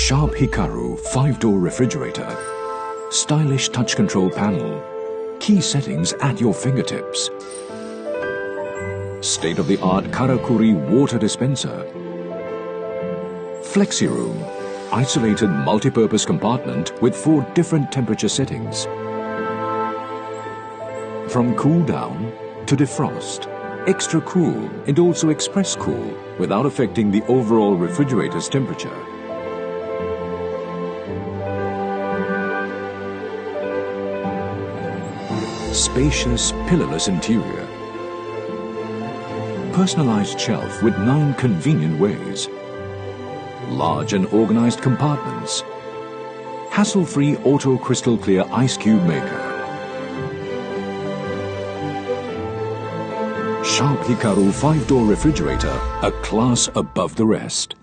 Sharp Hikaru 5-door refrigerator. Stylish touch control panel. Key settings at your fingertips. State-of-the-art Karakuri water dispenser. Flexi Room. Isolated multi-purpose compartment with 4 different temperature settings. From cool down to defrost, extra cool and also express cool without affecting the overall refrigerator's temperature. Spacious, pillarless interior. Personalized shelf with 9 convenient ways. Large and organized compartments. Hassle-free auto crystal clear ice cube maker. Sharp Hikaru 5-door refrigerator, a class above the rest.